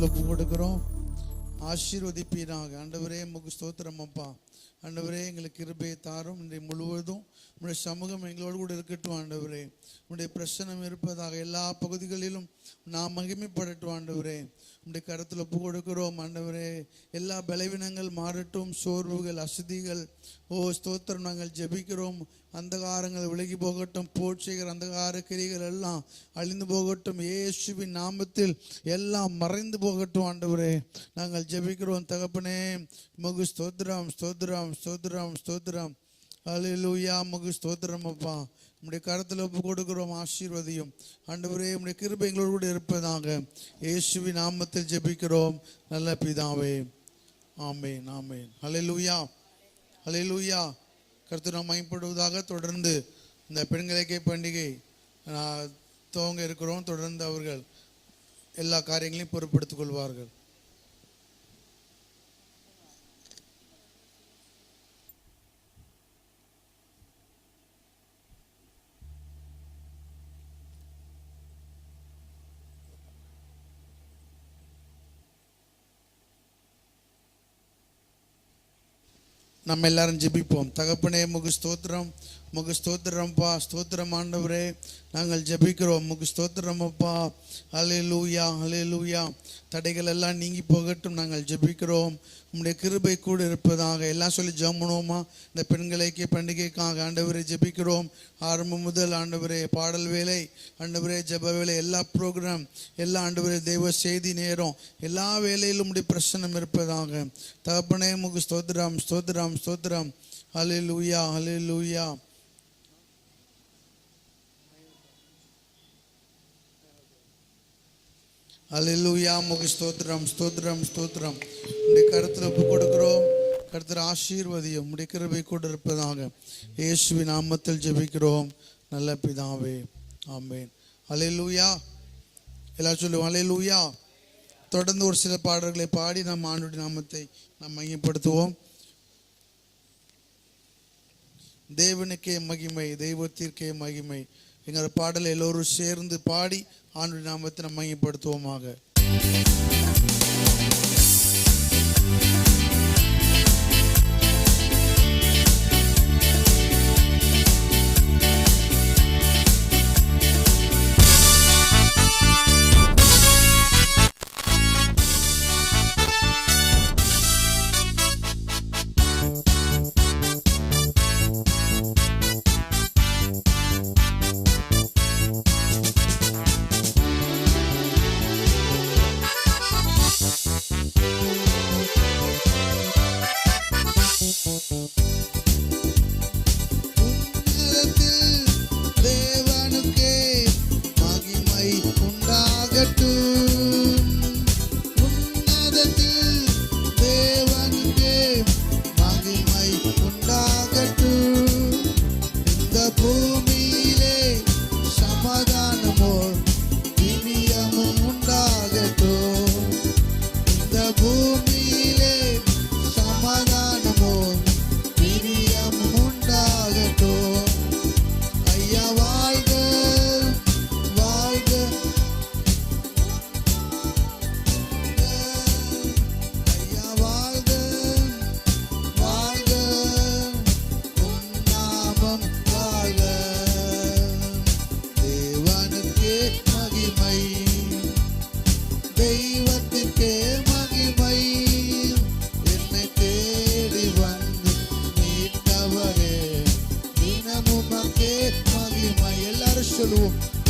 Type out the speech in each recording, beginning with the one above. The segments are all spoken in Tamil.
கரத்தில் ஒப்பு கொடுக்கிறோம். ஆசீர்வதிப்பீராக. ஆண்டவரே உமக்கு ஸ்தோத்திரம் அப்பா. ஆண்டவரே எங்களுக்கு கிருபையை தாரும். இன்றைய முழுவதும் உங்களுடைய சமூகம் எங்களோடு கூட இருக்கட்டும். ஆண்டவரே உங்களுடைய பிரசன்னம் இருப்பதாக. எல்லா பகுதிகளிலும் நாம் மகிமைப்படட்டும். ஆண்டவரே உங்களுடைய கரத்தில் ஒப்பு கொடுக்கிறோம். ஆண்டவரே எல்லா பலவீனங்கள் மாறட்டும், சோர்வுகள், அசதிகள். ஸ்தோத்திரம், நாங்கள் ஜெபிக்கிறோம். அந்தகாரங்கள் விலகி போகட்டும். போட்சிகர் அந்தகார கிரிகள் எல்லாம் அழிந்து போகட்டும். இயேசுவின் நாமத்தில் எல்லாம் மறைந்து போகட்டும். ஆண்டவரே நாங்கள் ஜெபிக்கிறோம். தகப்பனே உமக்கு ஸ்தோத்திரம், ஸ்தோத்திரம், ஸ்தோத்திரம், ஸ்தோத்திரம். அல்லேலூயா. உமக்கு ஸ்தோத்திரம் அப்பா. உம்முடைய கரத்தில் ஒப்பு கொடுக்கிறோம். ஆசீர்வதியும் ஆண்டவரே. உம்முடைய கிருபை எங்களோடு கூட இருப்பதாக. இயேசுவின் நாமத்தில் ஜெபிக்கிறோம் நல்ல பிதாவே. ஆமென், ஆமென். அல்லேலூயா, அல்லேலூயா. கர்த்தர் நாம் மகிமைப்படுவதாக. தொடர்ந்து இந்த பெண்களுக்கே பண்டிகை துவங்க இருக்கிறோம். தொடர்ந்து அவர்கள் எல்லா காரியங்களையும் பொறுப்படுத்திக் கொள்வார்கள். நம்ம எல்லாரும் ஜெபிப்போம். தகப்பனே உமக்கு ஸ்தோத்திரம், உமக்கு ஸ்தோத்திரம்ப்பா. ஸ்தோத்திரம் ஆண்டவரே. நாங்கள் ஜெபிக்கிறோம். உமக்கு ஸ்தோத்திரம் அப்பா. அல்லேலூயா, அல்லேலூயா. தடைகள் எல்லாம் நீங்கி போகட்டும். நாங்கள் ஜெபிக்கிறோம். உம்முடைய கிருபை கூட இருப்பதாக. எல்லாம் சொல்லி ஜெபம் பண்ணுவோமா? இந்த பெண்களுக்கு பண்டிகைக்காக ஆண்டவரே ஜெபிக்கிறோம். ஆரம்பம் முதல் ஆண்டவரே பாடல் வேலை, ஆண்டவரே ஜெப வேலை, எல்லா ப்ரோக்ராம், எல்லா ஆண்டவரே தெய்வ செய்தி நேரம், எல்லா வேலையிலும் உம்முடைய பிரசன்னம் இருப்பதாக. தகப்பனே உமக்கு ஸ்தோத்திரம், ஸ்தோத்திரம், ஸ்தோத்திரம். அல்லேலூயா, அல்லேலூயா. அல்லேலூயா. உமக்கு ஸ்தோத்திரம், ஸ்தோத்திரம், ஸ்தோத்திரம். உம்முடைய கருத்தில் ஒப்பு கொடுக்கிறோம். கர்த்தர் ஆசீர்வதியும். உம்முடைய கிருபை கூட இருப்பதாக. இயேசுவின் நாமத்தில் ஜெபிக்கிறோம் நல்ல பிதாவே. ஆமென். அல்லேலூயா. எல்லாரும் சொல்லுவோம் அல்லேலூயா. தொடர்ந்து ஒரு சில பாடல்களை பாடி நாம் ஆண்டவருடைய நாமத்தை நாம் மையப்படுத்துவோம். தேவனுக்கே மகிமை, தெய்வத்திற்கே மகிமை. எங்கள் பாடலை எல்லோரும் சேர்ந்து பாடி ஆண்டவருடைய நாமத்தை நாம் மையப்படுத்துவோமாக.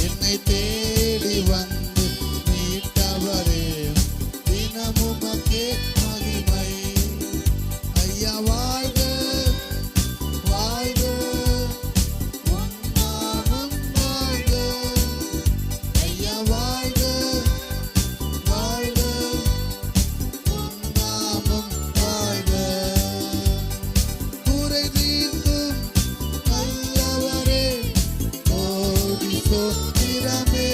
என்னை தேடி வந்து மீட்டவரே, தினமும் உமக்கே மகிமை. ஐயா வாழ்க வாழ்க, உன் நாமம் வாழ்க. ஐயா வாழ்க வாழ்க, உன் நாமம் வாழ்க. குறை தீர்க்கும் நல்லவரே, கோடி ஸ்தோத்திரமே.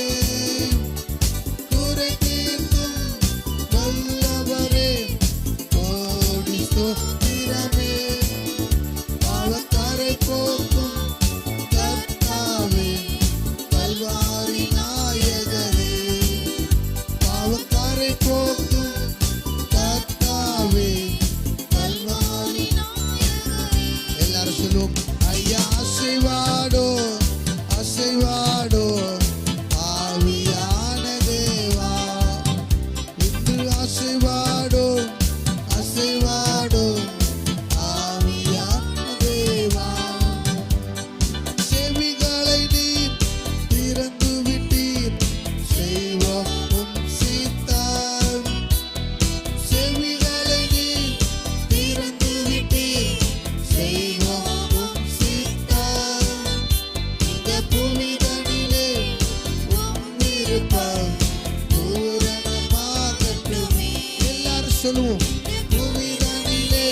சொல்லுவோம். புவிதனிலே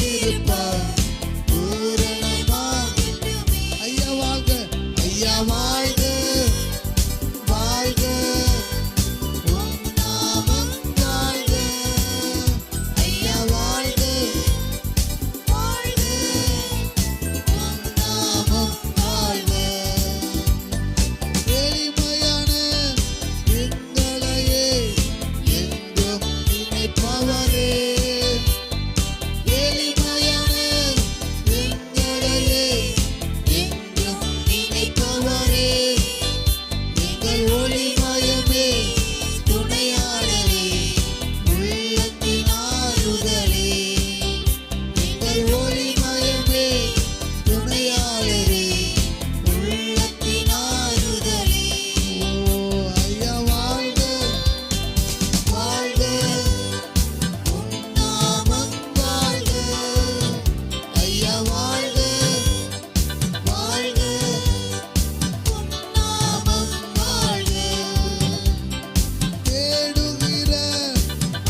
இருப்பார் பூரணமாக. ஐயா வாழ்க, ஐயா வாழ்க, வாழ்க உம் நாமம் வாழ்க. ஐயா வாழ்க, வாழ்க உம் நாமம் வாழ்க. எளிமையான எங்களையே என்றும் நினைப்பவரே, எளிமையான எங்களையே என்றும் நினைப்பவரே, எங்கள் ஒளிமயமே துணையாளரே, உள்ளத்தின் ஆறுதலே, எங்கள் ஒளிமயமே துணையாளரே, உள்ளத்தின் ஆறுதலே. ஓ ஐயா வாழ்க, வாழ்க உம் நாமம் வாழ்க. ஐயா வாழ்க, வாழ்க உம் நாமம் வாழ்க. தேடுகிற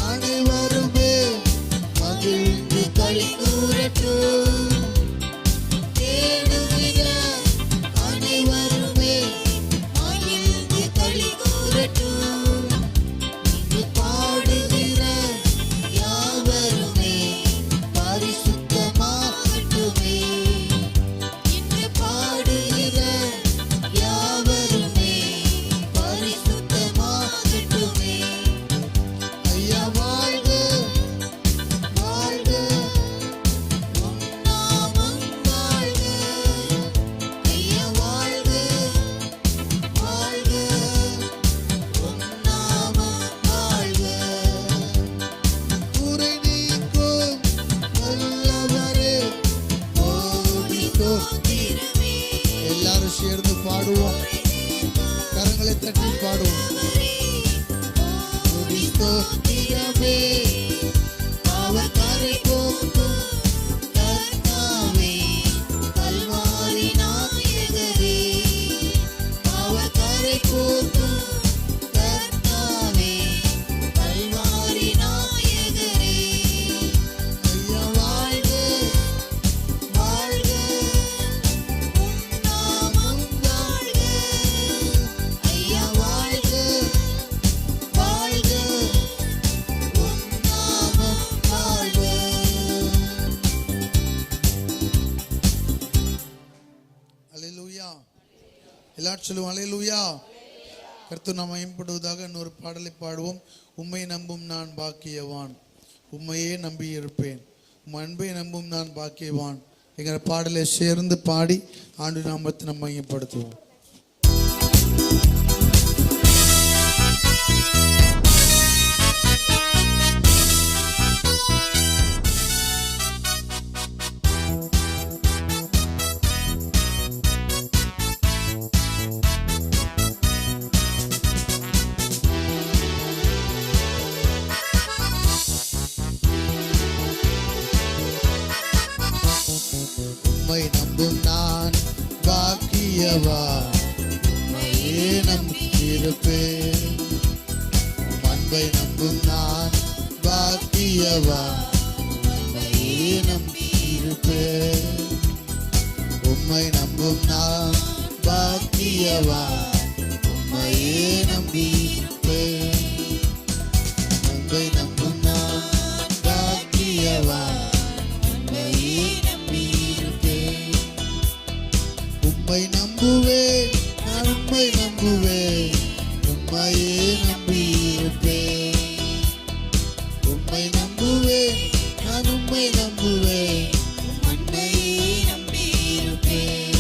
அனைவருமே மகிழ்ந்து களி கூறட்டும். தேடுகிற அனைவருமே மகிழ்ந்து களி கூறட்டும். இங்கு பாடுகிற யாவருமே பரிசுத்தமாகட்டுமே. இங்கு பாடுகிற யாவருமே பரிசுத்தமாகட்டுமே. ஐயா வாழ்க, வாழ்க உம் நாமம் வாழ்க. ஐயா வாழ்க, வாழ்க உம் நாமம் வாழ்க. குறை நீக்கும் வல்லவரே, கோடி ஸ்தோத்திரமே. எல்லாரும் சேர்ந்து பாடுவோம். கரங்களை தட்டி பாடுவோம். கோடி ஸ்தோத்திரமே, பாவக்கரை போக்கும் கர்த்தாவே, கல்வாரி நாயகரே, பாவக்கரை போக்கும் கர்த்தாவே, கல்வாரி நாயகரே. ஐயா வாழ்க, வாழ்க உம் நாமம் வாழ்க. ஐயா வாழ்க, வாழ்க உம் நாமம் வாழ்க. அல்லேலூயா. எல்லாரும் சொல்லுவோம் அல்லேலூயா. கர்த்தர் நாம் மகிமைப்படுவதாக. இன்னொரு பாடலை பாடுவோம். உம்மை நம்பும் நான் பாக்கியவான், உம்மையே நம்பி இருப்பேன், உம் அன்பை நம்பும் நான் பாக்கியவான் என்கிற பாடலை சேர்ந்து பாடி ஆண்டு நாமத்தை நம்ம மையப்படுத்துவோம். உம்மை நம்பும் நான் பாக்கியவான், உம்மையே நம்பி இருப்பேன், உம் அன்பை நம்பும் நான் பாக்கியவான், உம்மையே நம்பி இருப்பேன், உம்மை நம்பும் நான் பாக்கியவான், உம்மையே நம்பி இருப்பேன், அன்பை நம்பும் நான் பாக்கியவான், உம்மையே நம்பி இருப்பேன். உம்மை நம்புவேன், நான் உம்மை நம்புவேன், உம்மையே நம்பி இருப்பேன். உம்மை நம்புவேன், நான் உம்மை நம்புவேன், உம்மையே நம்பி இருப்பேன்.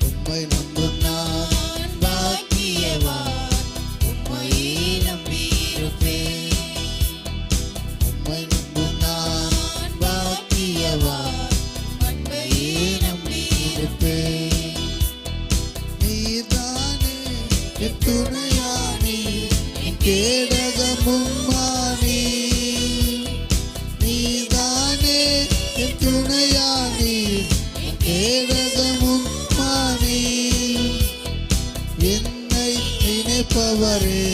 உம்மை நம்பும் நான் பாக்கியவான், உம்மையே நம்பி இருப்பேன். உம்மை நம்பும் நான் பாக்கியவான், உம்மையே நம்பி இருப்பேன். நீதானே என் துணையானி, என் கேடகமும் மானி. நீதானே என் துணையானி, என் கேடகமும் மானி. என்னை நினைப்பவரே,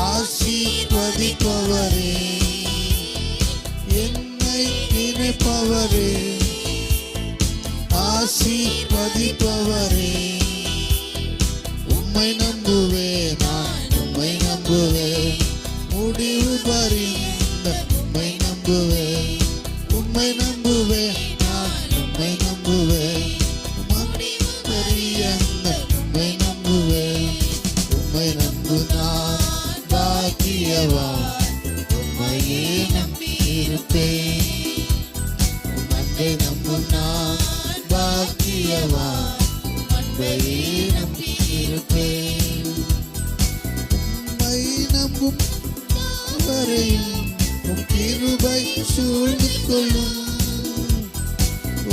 ஆசீர்வதிப்பவரே, ஆசீர்வதிப்பவரே. உம்மை நம்புவேன், நான் உம்மை நம்புவேன், முடிவு பரிந்த உம்மை நம்புவேன். உம்மை நம்புவேன், நான் உம்மை நம்புவேன், முடிவு பரியந்த உம்மை நம்புவேன். உம்மை நம்பு நான் பாக்கியவான், உம்மையே நம்பியிருப்பேன். உம்மை நம்பும் நான் பாக்கியவான், உம்மையே நம்பியிருப்பேன். உம்மை நம்பும் வரையும் உம் கிருபை சூழ்ந்து கொள்ளும்.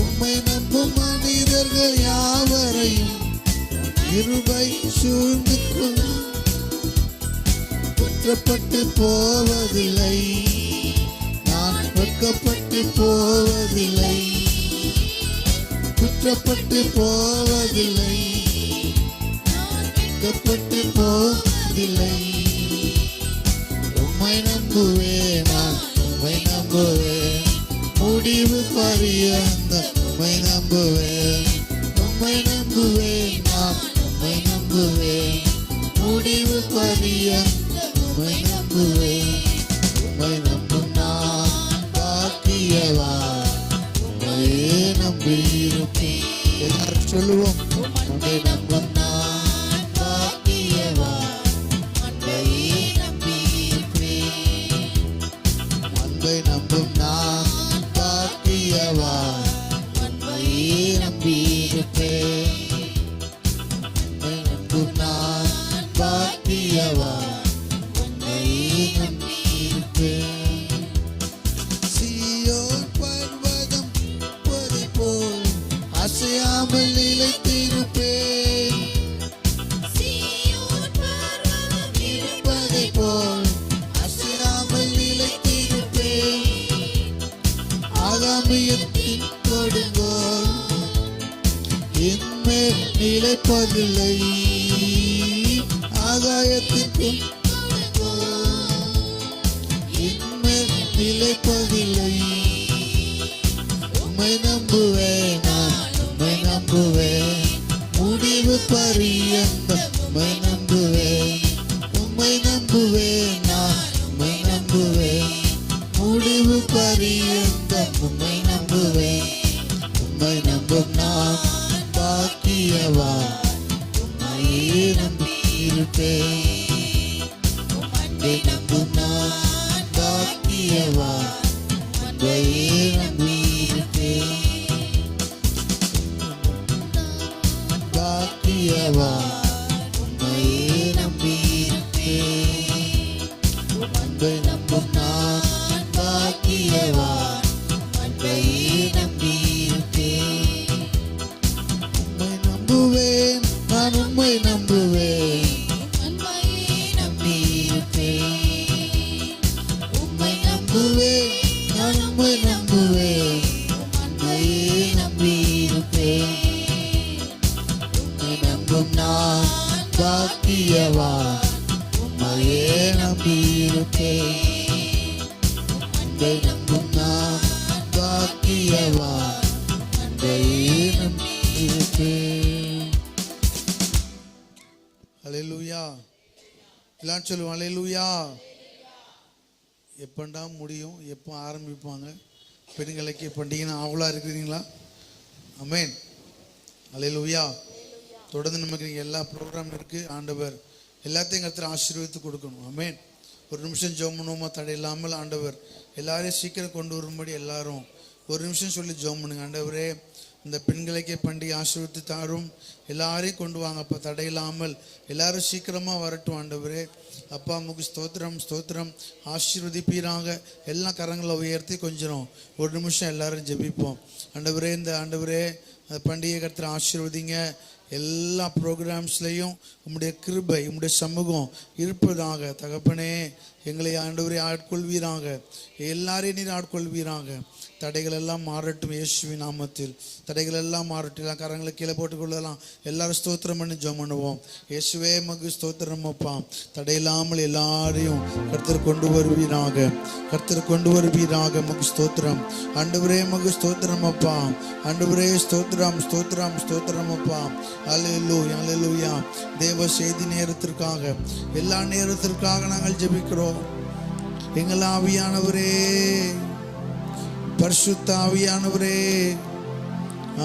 உம்மை நம்பும் மனிதர்கள் யாவரையும் கிருபை சூழ்ந்து கொள்ளும். குற்றப்பட்டு போவதில்லை, நான் வெட்கப்பட்டு போவதில்லை. குற்றப்பட்டு போவதில்லை, வெட்கப்பட்டு போவதில்லை. உம்மை நம்புவேன், நான் உம்மை நம்புவேன், முடிவு பரியந்த உம்மை நம்புவேன். உம்மை நம்புவேன், நான் உம்மை நம்புவேன், முடிவு பரியந்த உம்மை நம்புவேன். உம்மை நம்பும் நான் பாக்கியவான், உம்மையே நம்பியிருப்பேன். எல்லாரும் சொல்லுவோம், உம்மை நம்பும் நான் பாக்கியவான், உம்மையே நம்பியிருப்பேன். உம்மை நம்பும் நான் பாக்கியவான், உம்மையே நம்பியிருப்பேன். உம்மை நம்பும் நான் பாக்கியவான், உம்மையே நம்பியிருப்பேன். சீயோன் பர்வதம் இருப்பதை போல் அசையாமல் நிலைத்திருப்பேன். சீயோன் பர்வதம் இருப்பதை போல் அசையாமல் நிலைத்திருப்பேன். ஆகாமியத்தின் கொடுங்கோல் என்மேல் நிலைப்பதில்லை. ஆகாயத்திற்கும் என்மேல் நிலைப்பதில்லை. உம்மை நம்புவேன், நான் உம்மை நம்புவேன், முடிவு பரியந்த உம்மை நம்புவேன். உம்மை நம்புவேன், நான் உம்மை நம்புவேன், முடிவு பரியந்த உம்மை நம்புவேன். உம்மை நம்பும் நான் பாக்கியவான், உம்மையே நம்பியிருப்பேன். உம்மை நம்பும் நான் பாக்கியவான், உம்மையே நம்பியிருப்பேன். பாக்கியவான், உம்மையே நம்பியிருப்பேன். உம்மை நம்பும் நான் பாக்கியவான், உம்மையே நம்பியிருப்பேன். உம்மை நம்புவேன், நான் உம்மை நம்புவேன், உம்மையே நம்பியிருப்பேன். உம்மை நம்புவேன், நான் உம்மை நம்புவேன், உம்மையே நம்பியிருப்பேன். உம்மை நம்பும் நான் பாக்கியவான், உம்மையே நம்பியிருப்பேன். உம்மை நம்பும் நான் பாக்கியவான், உம்மையே நம்பியிருப்பேன். ஹல்லேலூயா. எல்லாம் சொல்லுவோம், ஹல்லேலூயா. எப்பண்டா முடியும், எப்போ ஆரம்பிப்பாங்க? பெண்களுக்கு பண்டிகைன்னு ஆவலாக இருக்கிறீங்களா? ஆமென். ஹல்லேலூயா. தொடர்ந்து நமக்கு நீங்கள் எல்லா ப்ரோக்ராம் இருக்குது. ஆண்டவர் எல்லாத்தையும் கர்த்தர் ஆசீர்வதித்து கொடுக்கணும். ஆமென். ஒரு நிமிஷம் ஜெபம் பண்ணுவோமா? தடை இல்லாமல் ஆண்டவர் எல்லாரையும் சீக்கிரம் கொண்டு வரும்படி எல்லாரும் ஒரு நிமிஷம் சொல்லி ஜெபம் பண்ணுங்க. ஆண்டவரே, இந்த பெண்களுக்கே பண்டிகை ஆசீர்வதித்து தாரும், எல்லாரையும் கொண்டு வாங்க அப்பா, தடையில்லாமல் எல்லாரும் சீக்கிரமாக வரட்டும். ஆண்டவரே அப்பா, உமக்கு ஸ்தோத்திரம் ஸ்தோத்திரம். ஆசீர்வதிப்பீராங்க. எல்லா கரங்களை உயர்த்தி கொஞ்சம் ஒரு நிமிஷம் எல்லாரும் ஜெபிப்போம். ஆண்டவரே, இந்த ஆண்டவரே பண்டிகை கர்த்தர் ஆசீர்வதிங்க. எல்லா ப்ரோக்ராம்ஸ்லையும் உம்முடைய கிருபை, உம்முடைய சமூகம் இருப்பதாக. தகப்பனே, எங்களை ஆண்டவரே ஆட்கொள்வீராங்க. எல்லாரையும் நீர் ஆட்கொள்வீராங்க. தடைகள் எல்லாம் மாறட்டும் இயேசுவின் நாமத்தில். தடைகள் எல்லாம் மாறட்டிலாம், கரங்களை கீழே போட்டுக்கொள்ளலாம். எல்லாரும் ஸ்தோத்திரம் பண்ணி ஜெபம் பண்ணுவோம். இயேசுவே மகு ஸ்தோத்திரம் அப்பா. தடையில்லாமல் எல்லாரையும் கர்த்தர் கொண்டு வருவீராக, கர்த்தர் கொண்டு வருவீராக. மகு ஸ்தோத்திரம் ஆண்டவரே, மகு ஸ்தோத்திரம் அப்பா. ஆண்டவரே ஸ்தோத்திரம், ஸ்தோத்திரம், ஸ்தோத்திரம் அப்பா. அல்லேலூயா, அல்லேலூயா. தேவ செய்தி நேரத்திற்காக, எல்லா நேரத்திற்காக நாங்கள் ஜெபிக்கிறோம். எங்கள் ஆவியானவரே, பரிசுத்த ஆவியானவரே,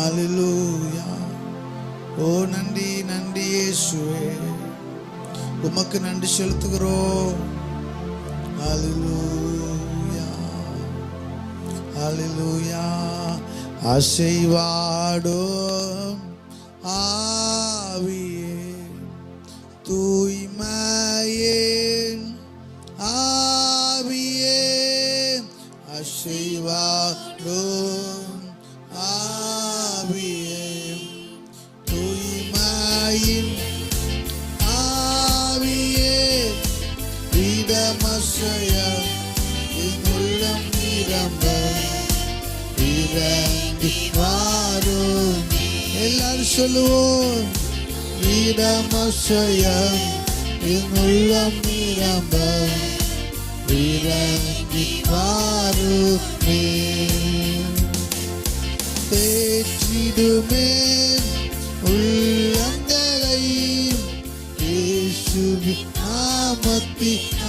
அல்லேலூயா. ஓ நன்றி, நன்றி இயேசுவே, உமக்கு நன்றி செலுத்துகிறோம். அல்லேலூயா, அல்லேலூயா. அசைவாடும் ஆவியே, தூய்மையே ஆவியே, அசைவாடும் ஆவியே, தூய்மையின் ஆவியே, இடமசைய உள்ளம் நிரம்ப இறங்கி வாரும். எல்லாரும் சொல்லுவோம். இடமசைய உள்ளம் நிரம்ப இறங்கி வாருமே. தேற்றிடுமே உள்ளங்களை இயேசுவின் நாமத்தினால்.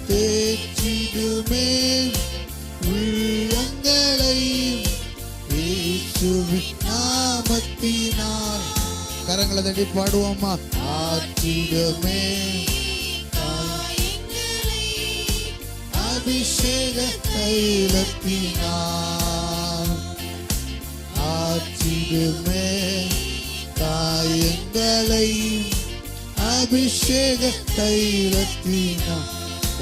தேற்றிடுமே உள்ளங்களை இயேசுவின் நாமத்தினால். கரங்களை தட்டி பாடுவோமா? ஆற்றிடுமே அபிஷேக தைலத்தினால். ஆற்றிடுமே காயங்களை அபிஷேக தைலத்தினால்.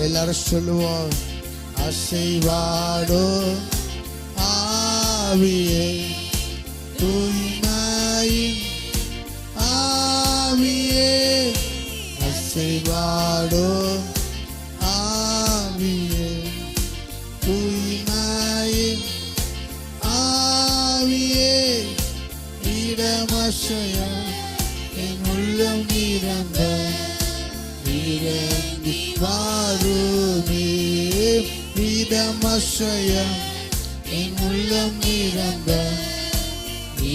எல்லாரும் சொல்லுவோம். அசைவாடோ ஆவியே, தூய்மையின் ஆவியே, அசைவாடோ ஆவியே, தூய்மையின் ஆவியே, இடமசைய என் உள்ளம் நிரம்ப இறங்கி வாருமே. இடமசைய என் உள்ளம் நிரம்ப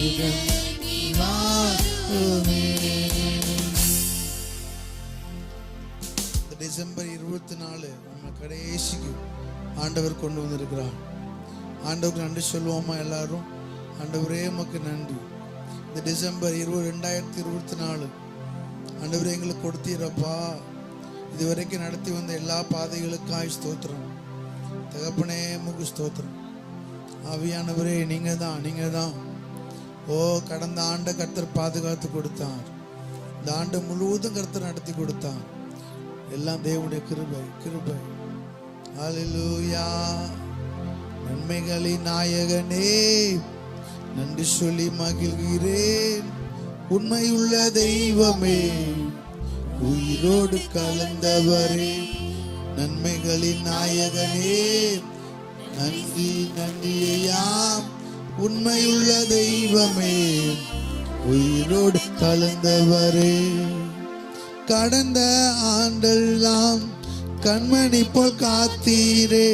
இறங்கி வாருமே. டிசம்பர் 24 நம்ம கடைசிக்கு ஆண்டவர் கொண்டு வந்திருக்கிறார். ஆண்டவருக்கு நன்றி சொல்லுவோமா எல்லாரும்? ஆண்டவரே உமக்கு நன்றி. இந்த டிசம்பர் 2024 ஆண்டவரே எங்களுக்கு கொடுத்தீரப்பா. இதுவரைக்கும் நடத்தி வந்த எல்லா பாதைகளுக்காய் ஸ்தோத்திரம். தகப்பனே உமக்கு ஸ்தோத்திரம். ஆவியானவரே நீங்க தான். ஓ கடந்த ஆண்டை கர்த்தர் பாதுகாத்து கொடுத்தார். இந்த ஆண்டு முழுவதும் கர்த்தர் நடத்தி கொடுத்தார். எல்லாம் தேவனுடைய கிருபை. அல்லேலூயா. நன்மைகளின் நாயகனே, நன்றி சொல்லி மகிழ்கிறேன். உண்மையுள்ள தெய்வமே, உயிரோடு கலந்தவரே, நன்மைகளின் நாயகனே, நன்றி நன்றியாம். உண்மையுள்ள தெய்வமே, உயிரோடு கலந்தவரே, கடந்த ஆண்டெல்லாம் கண்மணி போல் காத்தீரே.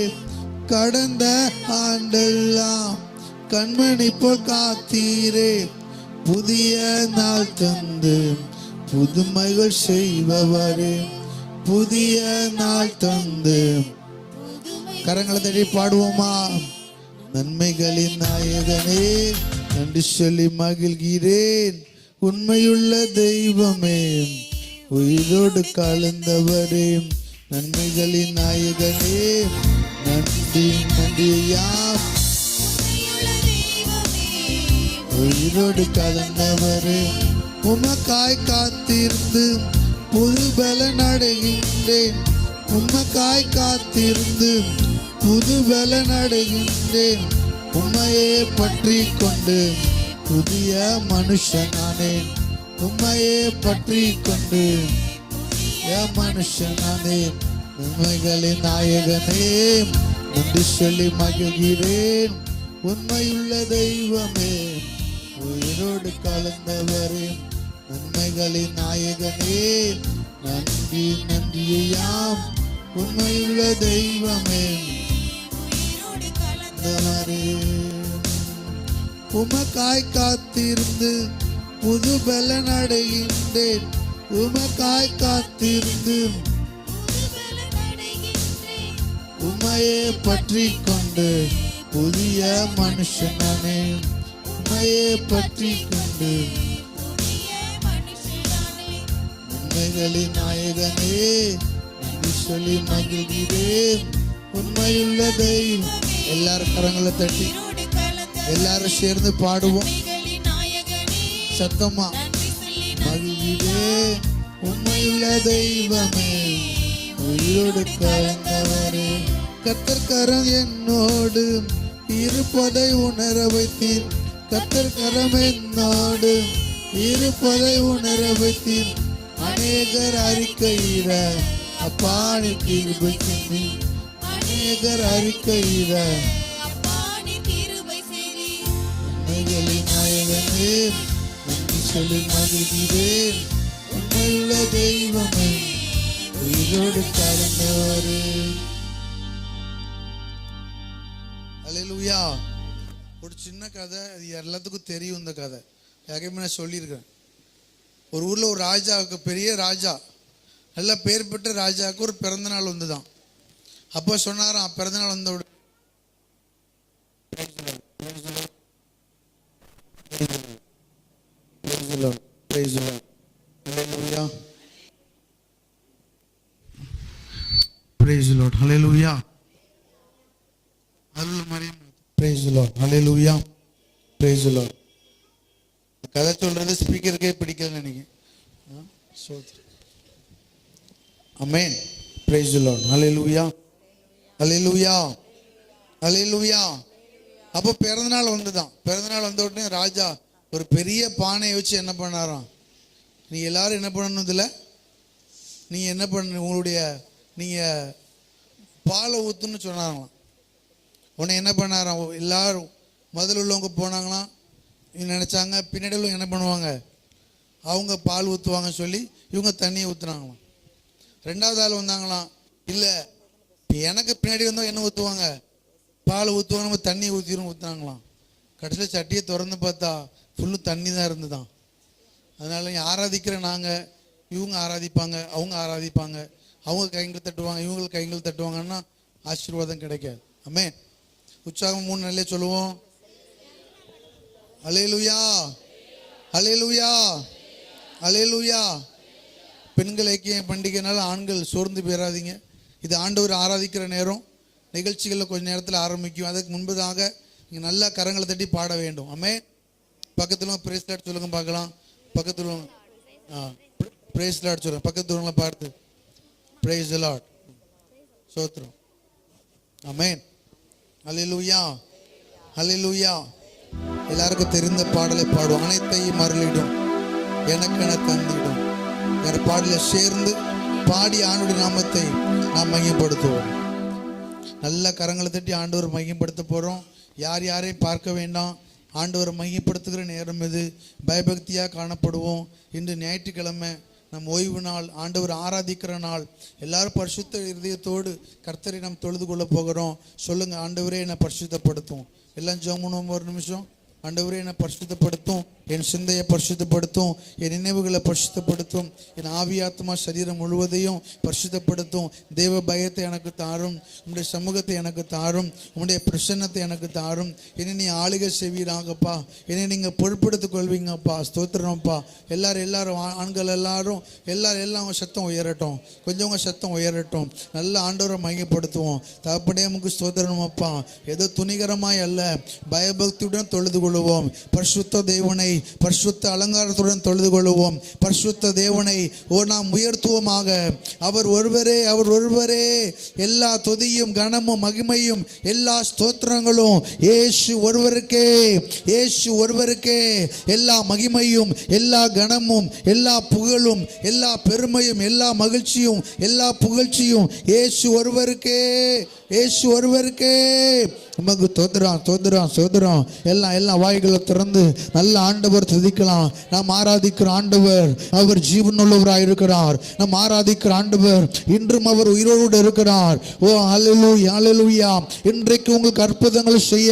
கடந்த ஆண்டெல்லாம் கண்மணி போல் காத்தீரே. புதிய நாள் தந்து புதுமைகள் செய்பவரே, புதிய நாள் தந்து. கரங்களை தட்டி பாடுவோமா? நன்மைகளின் நாயகனே, நன்றி சொல்லி மகிழ்கிறேன். உண்மையுள்ள தெய்வமே, உயிரோடு கலந்தவரே, நன்மைகளின் நாயகனே, நன்றி நன்றியாம். உயிரோடு கலந்தவரே, உமக்காய் காத்திருந்து புது பலன் அடைகின்றேன். உமக்காய் காத்திருந்து புது பலன் அடைகின்றேன். உம்மையே பற்றி கொண்டு புதிய மனுஷனானேன். உம்மையே பற்றி கொண்டு மனுஷனானேன். உண்மைகளின் நாயகனே, நன்றி சொல்லி மகிழ்கிறேன். உண்மையுள்ள தெய்வமே, உயிரோடு கலந்தவரே, நன்மைகளின் நாயகனே, நன்றி நன்றியாம். உண்மையுள்ள தெய்வமே, கலந்தவரே, உமக்காய் காத்திருந்து புது பலன் அடைகின்றேன். உமக்காய் காத்திருந்து உமையே பற்றி கொண்டு புதிய மனுஷனே, உமையே பற்றி கொண்டு உண்மைகளின் நாயகனே, நன்றி சொல்லி மகிழ்கிறேன். உண்மையுள்ள தெய்வம். எல்லாரும் கரங்களை தட்டி எல்லாரும் சேர்ந்து பாடுவோம் சத்தமா. மகிழ்கிறேன். உண்மையுள்ள தெய்வமே, உயிரோடு கலந்தவரே, கர்த்தர் கரம் என்னோடு இருப்பதை உணர வைத்தீர். கர்த்தர் கரம் என்னோடு இருப்பதை உணர வைத்தீர். அநேகர் அறிக்கையிட அப்பா நீ கிருபை செய்தீர். அநேகர் அறிக்கையிட உண்மைகளின் நாயகனே, நன்றி சொல்லி மகிழ்கிறேன். உண்மையுள்ள தெய்வமே, உயிரோடு கலந்தவரே. அல்லேலூயா. ஒரு சின்ன கதை, அது எல்லாத்துக்கும் தெரியும். இந்த கதை யாருமே நான் சொல்லியிருக்கேன். ஒரு ஊரில் ஒரு ராஜாவுக்கு, பெரிய ராஜா, நல்ல பேர் பெற்ற ராஜாவுக்கு ஒரு பிறந்த நாள் வந்துதான். அப்போ சொன்னாராம், பிறந்த நாள் வந்த Praise the Lord. Hallelujah. Praise the Lord. Hallelujah. Praise the Lord. கதை சொல்றது ஸ்பீக்கருக்கே பிடிக்கல நினைக்கிறேன். ஆமென். Praise the Lord. Hallelujah. Hallelujah. Hallelujah. அப்போ பிறந்தநாள் வந்துதான். பிறந்தநாள் வந்த உடனே ராஜா ஒரு பெரிய பானையை வச்சு என்ன பண்ணாராம், நீ எல்லாரும் என்ன பண்ணணும், இதில் நீ என்ன பண்ண, உங்களுடைய நீங்கள் பாலை ஊற்றுன்னு சொன்னாங்களாம். உடனே என்ன பண்ணாராம், எல்லாரும் முதல்ல உள்ளவங்க போனாங்களாம். நினச்சாங்க பின்னாடி உள்ளவங்க என்ன பண்ணுவாங்க, அவங்க பால் ஊற்றுவாங்க சொல்லி இவங்க தண்ணியை ஊற்றுனாங்களாம். ரெண்டாவது ஆள் வந்தாங்களாம், இல்லை எனக்கு பின்னாடி வந்தவங்க என்ன ஊற்றுவாங்க, பால் ஊற்றுவாங்க, நம்ம தண்ணி ஊற்றுனாங்களாம். கடைசியில் சட்டியை திறந்து பார்த்தா ஃபுல்லும் தண்ணி தான் இருந்துதான். அதனால ஆராதிக்கிற நாங்கள், இவங்க ஆராதிப்பாங்க, அவங்க ஆராதிப்பாங்க, அவங்க கைங்கள் தட்டுவாங்க, இவங்களுக்கு கைங்கள் தட்டுவாங்கன்னா ஆசீர்வாதம் கிடைக்காது. ஆமென். உற்சாகம் 3 நாள்லயே சொல்லுவோம். அல்லேலூயா, அல்லேலூயா, அல்லேலூயா. பெண்கள் ஐக்கிய பண்டிகைனால ஆண்கள் சோர்ந்து போயிடாதீங்க. இது ஆண்டவர் ஆராதிக்கிற நேரம். நிகழ்ச்சிகளில் கொஞ்ச நேரத்தில் ஆரம்பிக்கும். அதுக்கு முன்பதாக நீங்கள் நல்லா கரங்களை தட்டி பாட வேண்டும். ஆமென். பக்கத்தில் பிரேஸ் லார்ட் சொல்லுங்க பார்க்கலாம். பக்கத்தில் பிரேஸ் லார்ட் சொல்லுங்க. பக்கத்துல பார்த்து பிரேஸ் தி லார்ட். ஸ்தோத்திரம். ஆமென். அல்லேலூயா, அல்லேலூயா. எல்லாருக்கும் தெரிந்த பாடலை பாடுவோம். அனைத்தையும் அருளிடும் எனக்கென தந்திடும் என்ற பாடலை சேர்ந்து பாடி ஆண்டுடைய நாமத்தை நாம் மையப்படுத்துவோம். நல்ல கரங்களை தட்டி ஆண்டவர் மையப்படுத்த போகிறோம். யார் யாரையும் பார்க்க வேண்டாம். ஆண்டவரை மையப்படுத்துகிற நேரம் இது. பயபக்தியாக காணப்படுவோம். இன்று ஞாயிற்றுக்கிழமை நம் ஓய்வு நாள், ஆண்டவர் ஆராதிக்கிற நாள். எல்லாரும் பரிசுத்த இருதயத்தோடு கர்த்தரை நாம் தொழுது கொள்ள போகிறோம். சொல்லுங்க, ஆண்டவரே என்னை பரிசுத்தப்படுத்தும். எல்லாம் ஜெபம் பண்ணுவோம். ஒரு நிமிஷம். ஆண்டவரே என்னை பரிசுத்தப்படுத்தும், என் சிந்தையை பரிசுத்தப்படுத்தும், என் நினைவுகளை பரிசுத்தப்படுத்தும், என் ஆவியாத்மா சரீரம் முழுவதையும் பரிசுத்தப்படுத்தும். தேவ பயத்தை எனக்கு தாரும், உங்களுடைய சமூகத்தை எனக்கு தாரும், உங்களுடைய பிரசன்னத்தை எனக்கு தாரும். என்னை நீ ஆளுகை செய்வீராகப்பா, என்னை நீங்கள் பொறுப்படுத்திக் கொள்வீங்கப்பா. ஸ்தோத்திரம்ப்பா. எல்லாரும் ஆண்கள் எல்லாரும் உங்கள் சத்தம் உயரட்டும். கொஞ்சம் உங்கள் சத்தம் உயரட்டும். நல்ல ஆண்டவரை மையப்படுத்துவோம். தகப்பனே உமக்கு ஸ்தோத்திரமப்பா. ஏதோ துணிகரமாய் அல்ல, பயபக்தியுடன் தொழுது கொள்வோம். பரிசுத்த தேவனை பரிசுத்த அலங்காரத்துடன் தொழுது கொள்வோம். பரிசுத்த தேவனை நாம் உயர்த்துவோமாக. அவர் ஒருவரே. எல்லா துதியும் கனமும் மகிமையும் எல்லா ஸ்தோத்திரங்களும் இயேசு ஒருவருக்கே. எல்லா மகிமையும் எல்லா கனமும் எல்லா புகழும் எல்லா பெருமையும் எல்லா மகிழ்ச்சியும் எல்லா புகழ்ச்சியும் இயேசு ஒருவருக்கே. இயேசு ஒருவருக்கே உமக்கு தோத்துறோம் தோத்துறோம் தோத்துறோம். எல்லாம் வாய்களை திறந்து நல்ல ஆண்டவர் துதிக்கலாம். நாம் ஆராதிக்கிற ஆண்டவர் அவர் ஜீவனுள்ளவராய் இருக்கிறார். நாம் ஆராதிக்கிற ஆண்டவர் இன்றும் அவர் உயிரோடு இருக்கிறார். ஓ ஹல்லேலூயா ஹல்லேலூயா. இன்றைக்கு உங்களுக்கு அற்புதங்கள் செய்ய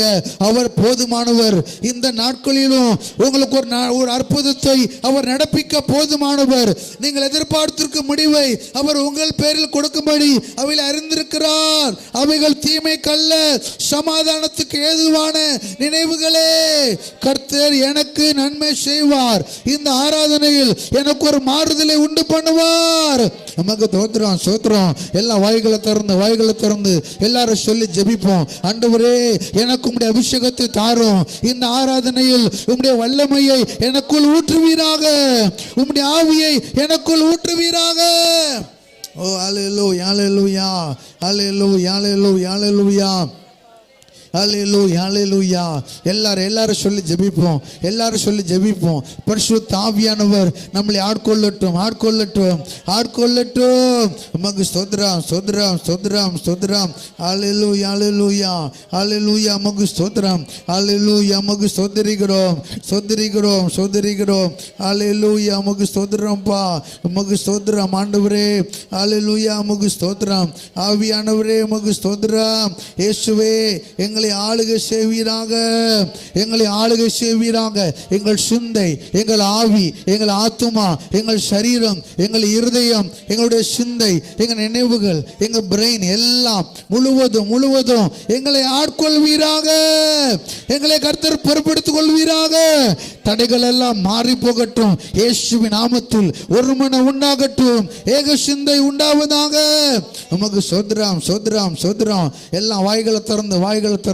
அவர் போதுமானவர். இந்த நாட்களிலும் உங்களுக்கு ஒரு அற்புதத்தை அவர் நடப்பிக்க போதுமானவர். நீங்கள் எதிர்பார்த்திருக்கும் முடிவை அவர் உங்கள் பேரில் கொடுக்கும்படி அவைகளை அறிந்திருக்கிறார். அவைகள் தீமைக்கல்ல, சமாதானத்துக்கு ஏதுவான நினைவுகளே. கர்த்தர் எனக்கு நன்மை செய்வார். இந்த ஆராதனையில் எனக்கு ஒரு மாறுதலை உண்டு பண்ணுவார். நமக்கு தோத்திரம் சோத்திரம். எல்லா வாய்களை திறந்து எல்லாரும் சொல்லி ஜெபிப்போம். ஆண்டவரே, எனக்கு உம்முடைய அபிஷேகத்தை தாரும். இந்த ஆராதனையில் உம்முடைய வல்லமையை எனக்குள் ஊற்றுவீராக. உம்முடைய ஆவியை எனக்குள் ஊற்றுவீராக. ஓ ஹல்லேலூயா ஹல்லேலூயா ஹல்லேலூயா ஹல்லேலூயா ஹல்லேலூயா ஹல்லேலூயா ஹல்லேலூயா. எல்லாரும் சொல்லி ஜெபிப்போம். எல்லாரும் சொல்லி ஜெபிப்போம். பரிசுத்த ஆவியானவர் நம்மளை ஆட்கொள்ளட்டும் ஆட்கொள்ளட்டும் ஆட்கொள்ளட்டும். உமக்கு ஸ்தோத்திரம் ஸ்தோத்திரம் ஸ்தோத்திரம் ஸ்தோத்திரம். ஹல்லேலூயா ஹல்லேலூயா ஹல்லேலூயா. உமக்கு ஸ்தோத்திரம். ஹல்லேலூயா. உமக்கு ஸ்தோத்திரிக்கிறோம் ஸ்தோத்திரிக்கிறோம் ஸ்தோத்திரிக்கிறோம். ஹல்லேலூயா. உமக்கு ஸ்தோத்திரம்ப்பா. உமக்கு ஸ்தோத்திரம் ஆண்டவரே. ஹல்லேலூயா. உமக்கு ஸ்தோத்திரம் ஆவியானவரே. உமக்கு ஸ்தோத்திரம். இயேசுவே, எங்களை ஆளுகை செய்வீராக. எங்களை ஆளுகை செய்வீராக. எங்கள் சிந்தை, எங்கள் ஆவி, எங்கள் ஆத்துமா, எங்கள் சரீரம், எங்கள் இருதயம், எங்களுடைய சிந்தை, எங்கள் நினைவுகள், எங்கள் பிரெயின் எல்லாம் முழுவதும் எங்களை ஆட்கொள்வீராக. எங்களை கர்த்தர் பொறுப்படுத்திக் கொள்வீராக. தடைகள் எல்லாம் மாறி போகட்டும். இயேசுவின் நாமத்தில் ஒரு மனம் உண்டாகட்டும். ஏக சிந்தை உண்டாவதாக. நமக்கு சோத்ராம் சோத்ராம் சோத்ராம். எல்லாம் வாய்களை திறந்து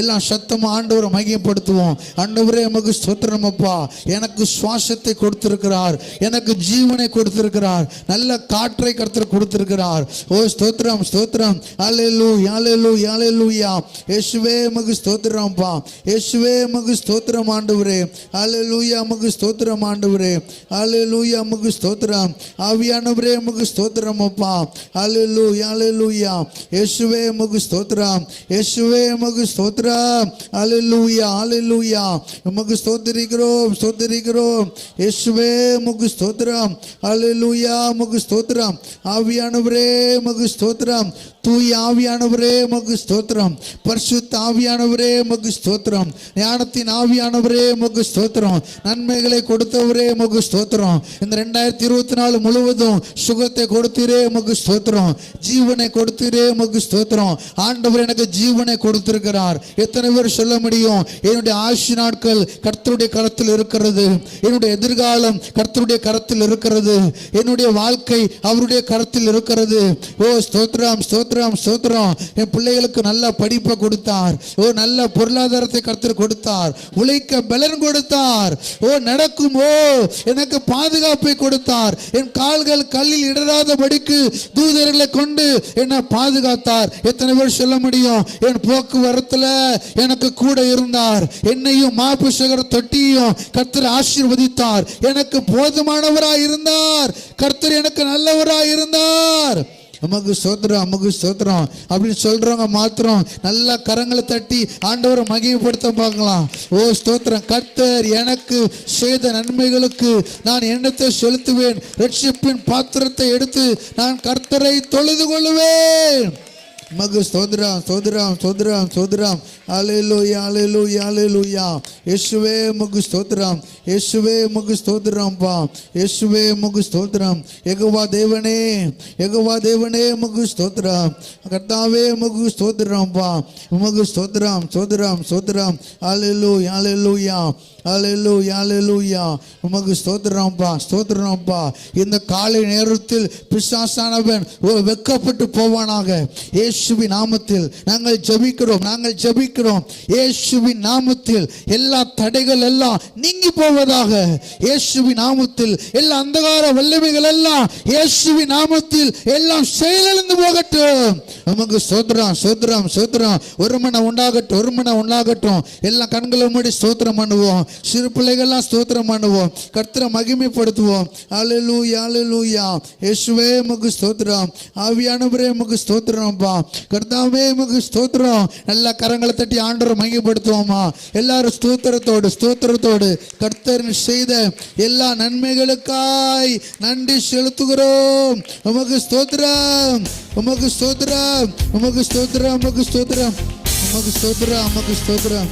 எல்லாம் சத்தமா ஆண்டவரை மகிமைப்படுத்துவோம். ஆண்டவரே, நமக்கு ஸ்தோத்திரம் அப்பா. எனக்கு சுவாசத்தை கொடுத்திருக்கிறார். எனக்கு ஜீவனை கொடுத்திருக்கிறார். நல்ல காற்றை கர்த்தர் கொடுத்திருக்கிறார். ஓ ஸ்தோத்திரம் ஸ்தோத்திரம். ஹல்லேலூயா ஹல்லேலூயா ஹல்லேலூயா. இயேசுவே, நமக்கு ஸ்தோத்திரம் அப்பா. இயேசுவே, நமக்கு ஸ்தோத்திரம் ஆண்டவரே. ஹல்லேலூயா. நமக்கு ஸ்தோத்திரம் ஆண்டவரே. ஹல்லேலூயா. நமக்கு ஸ்தோத்திரம் ஆவியானவரே. நமக்கு ஸ்தோத்திரம் அப்பா. ஹல்லேலூயா ஹல்லேலூயா. இயேசுவே, நமக்கு ஸ்தோத்திரம். இயேசுவே, நமக்கு ஸ்தோத்திரம். ஹல்லேலூயா ஹல்லேலூயா. நமக்கு ஸ்தோத்திரிக்கிறோம் ஸ்தோத்திரிக்கிறோம். இயேசுவே, நமக்கு ஸ்தோத்திரம். ஹல்லேலூயா. நமக்கு ஸ்தோத்திரம் ஆவியானவரே. நமக்கு ஸ்தோத்திரம். தூய ஆவியானவரே, நமக்கு ஸ்தோத்திரம். பரிசுத்த ஆவியானவரே, நமக்கு ஸ்தோத்திரம். ஞானத்தின் ஆவியானவரே, நமக்கு ஸ்தோத்திரம். நன்மைகளை கொடுத்தவரே, நமக்கு ஸ்தோத்திரம். இந்த 2024 முழுவதும் சுகத்தை கொடுத்தீரே, நமக்கு ஸ்தோத்திரம். ஜீவனை கொடுத்தீரே, நமக்கு ஸ்தோத்திரம். ஆண்டவர் எனக்கு ஜீவனை கொடுத்திருக்கிறார். எத்தனை பேர் சொல்ல முடியும்? என்னுடைய ஆயுசு நாட்கள் கர்த்தருடைய கரத்தில் இருக்கிறது. என்னுடைய எதிர்காலம் கர்த்தருடைய கரத்தில் இருக்கிறது. என்னுடைய வாழ்க்கை அவருடைய கரத்தில் இருக்கிறது. ஓ ஸ்தோத்திரம் ஸ்தோத்திரம் ஸ்தோத்திரம். என் பிள்ளைகளுக்கு நல்ல படிப்பை கொடுத்தார். ஓ நல்ல பொருளாதாரத்தை கர்த்தர் கொடுத்தார். உழைக்க பலன் கொடுத்தார். ஓ நடக்கும் ஓ எனக்கு பாதுகாப்பை கொடுத்தார். என் கால்கள் கல்லில் இடராதபடிக்கு தூதர்களை கொண்டு என்னை பாதுகாத்தார். எத்தனை பேர் சொல்ல முடியும்? என் போக்குவரத்துல எனக்கு கூட இருந்தார். என்னையும் மாபுஷகர தொட்டியும் கர்த்தர் ஆசீர்வதித்தார். எனக்கு போதுமானவராய் இருந்தார். கர்த்தர் எனக்கு நல்லவராய் இருந்தார். நமக்கு ஸ்தோத்திரம் நமக்கு ஸ்தோத்திரம் அப்படின்னு சொல்றவங்க மாத்திரம் நல்ல கரங்களை தட்டி ஆண்டவரை மகிமைப்படுத்த பார்க்கலாம். ஓ ஸ்தோத்திரம். கர்த்தர் எனக்கு செய்த நன்மைகளுக்கு நான் எண்ணத்தை செலுத்துவேன். ரட்சிப்பின் பாத்திரத்தை எடுத்து நான் கர்த்தரை தொழுது கொள்ளுவேன். மகு ஸ்தோத்திரம் ஸ்தோத்திரம் ஸ்தோத்திரம் ஸ்தோத்திரம். ஹல்லேலூயா ஹல்லேலூயா ஹல்லேலூயா. இயேசுவே, மகு ஸ்தோத்திரம். இயேசுவே, மகு ஸ்தோத்திரம்ப்பா. இயேசுவே, மகு ஸ்தோத்திரம். யெகோவா தேவனே, யெகோவா தேவனே, மகு ஸ்தோத்திரம். கர்த்தாவே, மகு ஸ்தோத்திரம்ப்பா. மகு ஸ்தோத்திரம் ஸ்தோத்திரம் ஸ்தோத்திரம். ஹல்லேலூயா ஹல்லேலூயா ஹல்லேலூயா ஹல்லேலூயா. உமக்கு ஸ்தோத்திரம்ப்பா ஸ்தோத்திரம்ப்பா. இந்த காலை நேரத்தில் பிசாசானவன் வெட்கப்பட்டு போவானாக. இயேசுவின் நாமத்தில் நாங்கள் ஜெபிக்கிறோம். நாங்கள் ஜெபிக்கிறோம். இயேசுவின் நாமத்தில் எல்லா தடைகள் எல்லாம் நீங்கி போவதாக. இயேசுவின் நாமத்தில் எல்லா அந்தகார வல்லமைகள் எல்லாம் இயேசுவின் நாமத்தில் எல்லாம் செயலிழந்து போகட்டும். நமக்கு ஸ்தோத்திரம் ஸ்தோத்திரம் ஸ்தோத்திரம். ஒரு மனம் உண்டாகட்டும் ஒரு மனம் உண்டாகட்டும். எல்லாம் கண்களை மூடி ஸ்தோத்திரம் பண்ணுவோம். சிறு பிள்ளைகள்லாம் ஸ்தோத்திரம் பண்ணுவோம், கர்த்தரை மகிமைப்படுத்துவோம். அல்லேலூயா அல்லேலூயா. இயேசுவே உமக்கு ஸ்தோத்திரம், ஆவியானவரே உமக்கு ஸ்தோத்திரம்ப்பா, கர்த்தாவே உமக்கு ஸ்தோத்திரம். எல்லா கரங்களை தட்டி ஆண்டவரை மகிமைப்படுத்துவோமா? எல்லாரும் ஸ்தோத்திரத்தோடு கர்த்தர் செய்த எல்லா நன்மைகளுக்காய் நன்றி செலுத்துகிறோம். உமக்கு ஸ்தோத்திரம், உமக்கு ஸ்தோத்திரம், உமக்கு ஸ்தோத்திரம், உமக்கு ஸ்தோத்திரம், உமக்கு ஸ்தோத்திரம், உமக்கு ஸ்தோத்திரம்.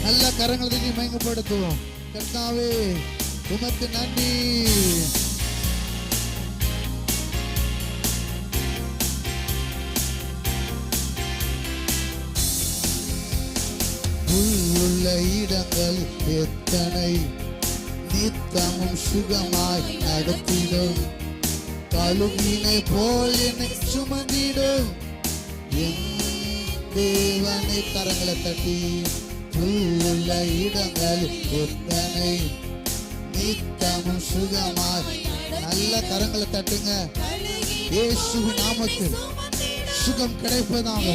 நல்ல கரங்களை தட்டி மகிமைப்படுத்துவோம். கர்த்தாவே உமக்கு நன்றி. உள்ள இடங்கள் எத்தனை நித்தமும் சுகமாய் நடத்திடும், கழுகினை போல் என்னை சுமந்திடும் என் தேவனை. கரங்களை தட்டி உள்ள இடங்கள் எத்தனை நித்தமும் சுகமாய். நல்ல கரங்களை தட்டுங்க. இயேசுவின் நாமத்தில் சுகம் கிடைப்பதாக.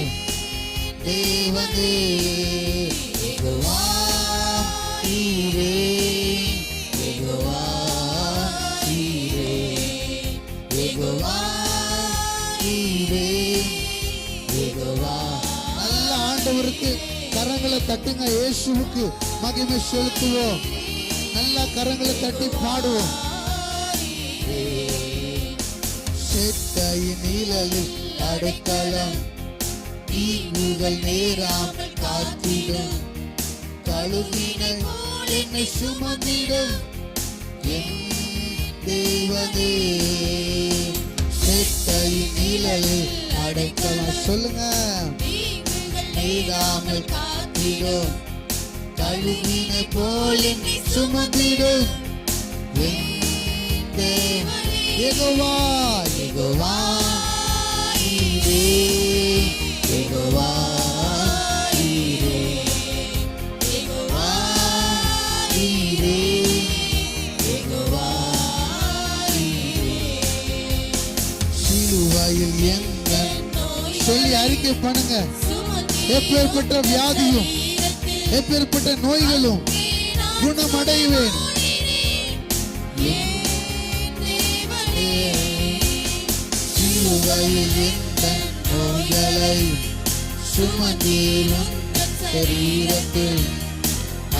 தேவனே யெகோவா ஈரே, யெகோவா ஈரே, யெகோவா ஈரே, யெகோவா. நல்ல ஆண்டவருக்கு கரங்களை தட்டுங்க. இயேசுவுக்கு மகிமை செலுத்துவோம். நல்ல கரங்களை தட்டி பாடுவோம். செட்டையின் நிழலில் அடைக்கலம், தீங்குகள் நேராமல் காத்திடும், கழுகினை என்னை சுமந்திடும் என் தேவனே. செட்டையின் நிழலில் அடைக்கலம். சொல்லுங்க. நேராமல் காத்திடும், கழுகினை போல் என்னை சுமந்திடும் என் தேவனே. யெகோவா யெகோவா ஈரே, யெகோவா ஈரே, யெகோவா ஈரே, யெகோவா ஈரே. சிலுவையில் எங்கள் சொல்லி அறிக்கை பண்ணுங்க. எப்பேற்பட்ட வியாதியும் எப்பேற்பட்ட நோய்களும் குணமடைவேன். சிலுவையில் எங்கள் நோய்களை சுமந்தேனும் சரீரத்தில்,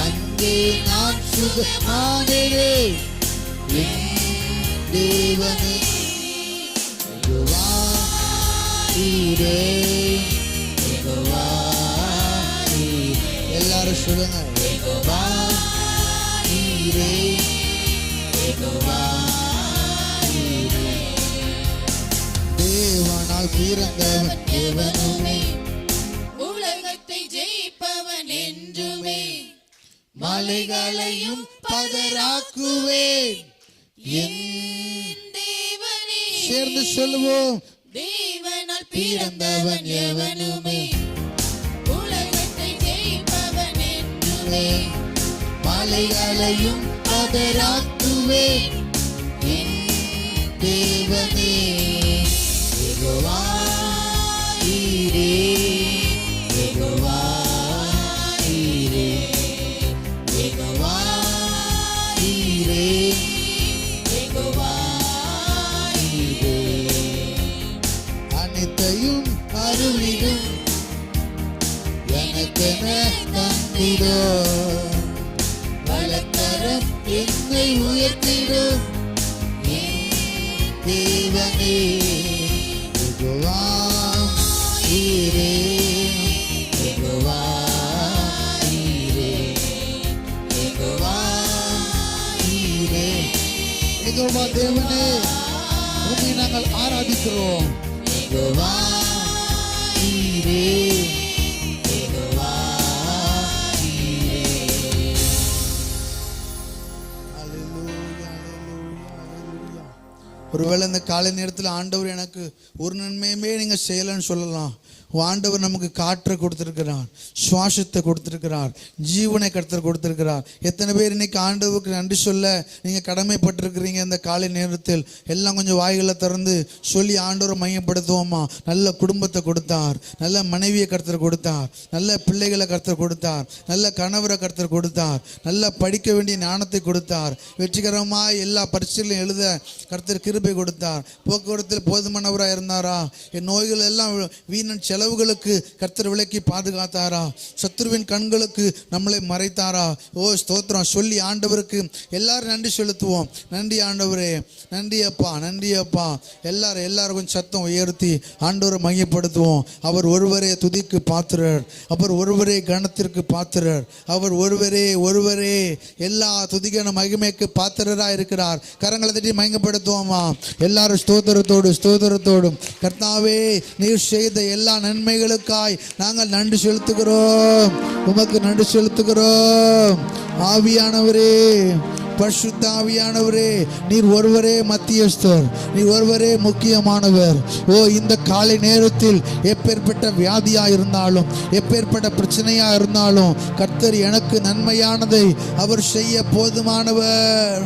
அங்கே நான் சுகமானேன் என் தேவனே. யெகோவா ஈரே, யெகோவா ஈரே. எல்லாரும் சொல்லுங்க. யெகோவா ஈரே, யெகோவா ஈரே. தேவனால் பிறந்தவன் எவனுமே, உலகத்தை ஜெயிப்பவன் என்றுமே, மலைகளையும் பதராக்குவேன் என் தேவனே. சேர்ந்து சொல்லுவோம். தேவனால் பிறந்தவன் எவனுமே, உலகத்தை ஜெயிப்பவன் என்றுமே, மலைகளையும் பதராக்குவேன் என் தேவனே. யெகோவா ஈரே, யெகோவா ஈரே, யெகோவா ஈரே, யெகோவா ஈரே. அனைத்தையும் அருளிடும் எனக்கென தந்திடும், வலக்கரம் என்னை உயர்த்திடும் என் தேவனே. யெகோவா ஈரே, யெகோவா ஈரே, யெகோவா ஈரே. யெகோவா தேவனே, உம்மை நாங்கள் ஆராதிக்கிறோம். யெகோவா ஈரே, யெகோவா ஈரே. அல்லேலூயா, அல்லேலூயா, அல்லேலூயா. ஒருவேளை இந்த காலை நேரத்தில் ஆண்டவர் எனக்கு ஒரு நன்மையுமே நீங்கள் செய்யலைன்னு சொல்லலாம். ஆண்டவர் நமக்கு காற்றை கொடுத்திருக்கிறார், சுவாசத்தை கொடுத்திருக்கிறார், ஜீவனை கர்த்தர் கொடுத்திருக்கிறார். எத்தனை பேர் இன்னைக்கு ஆண்டவருக்கு நன்றி சொல்ல நீங்க கடமைப்பட்டிருக்கிறீங்க? இந்த காலை நேரத்தில் எல்லாம் கொஞ்சம் வாய்களை திறந்து சொல்லி ஆண்டவரை மையப்படுத்துவோமா? நல்ல குடும்பத்தை கொடுத்தார், நல்ல மனைவியை கர்த்தர் கொடுத்தார், நல்ல பிள்ளைகளை கர்த்தர் கொடுத்தார், நல்ல கணவரை கர்த்தர் கொடுத்தார், நல்ல படிக்க வேண்டிய ஞானத்தை கொடுத்தார், வெற்றிகரமாய் எல்லா பரீட்சைகளையும் எழுத கர்த்தர் கிருபை கொடுத்தார், போக்குவரத்தில் போதுமானவராக இருந்தாரா, என் நோய்கள் எல்லாம் வீணன் செலவுகளுக்கு கர்த்தர் விலக்கி பாதுகாத்தாரா, சத்துருவின் கண்களுக்கு நம்மளை மறைத்தாரா? ஓ ஸ்தோத்திரம் சொல்லி ஆண்டவருக்கு எல்லாரும் நன்றி செலுத்துவோம். நன்றி ஆண்டவரே, நன்றி அப்பா, நன்றி அப்பா. எல்லாரும் சத்தம் உயர்த்தி ஆண்டவரை மையப்படுத்துவோம். அவர் ஒருவரே துதிக்கு பாத்திரர், அவர் ஒருவரே கணத்திற்கு பாத்திரர், அவர் ஒருவரே எல்லா துதிக்கான மகிமைக்கு பாத்திரராக இருக்கிறார். கரங்களை தட்டி மையப்படுத்துவோமா? எல்லாரும் ஸ்தோத்திரத்தோடும் கர்த்தாவே நீர் செய்த எல்லா நன்மைகளுக்காய் நாங்கள் நன்றி செலுத்துகிறோம், உமக்கு நன்றி செலுத்துகிறோம். ஆவியானவரே, பரிசுத்த ஆவியானவரே, நீர் ஒருவரே மத்தியஸ்தர், நீர் ஒருவரே முக்கியமானவர். ஓ இந்த காலை நேரத்தில் எப்பேற்பட்ட வியாதியா இருந்தாலும், எப்பேற்பட்ட பிரச்சனையா இருந்தாலும் கர்த்தர் எனக்கு நன்மையானதை அவர் செய்ய போதுமானவர்.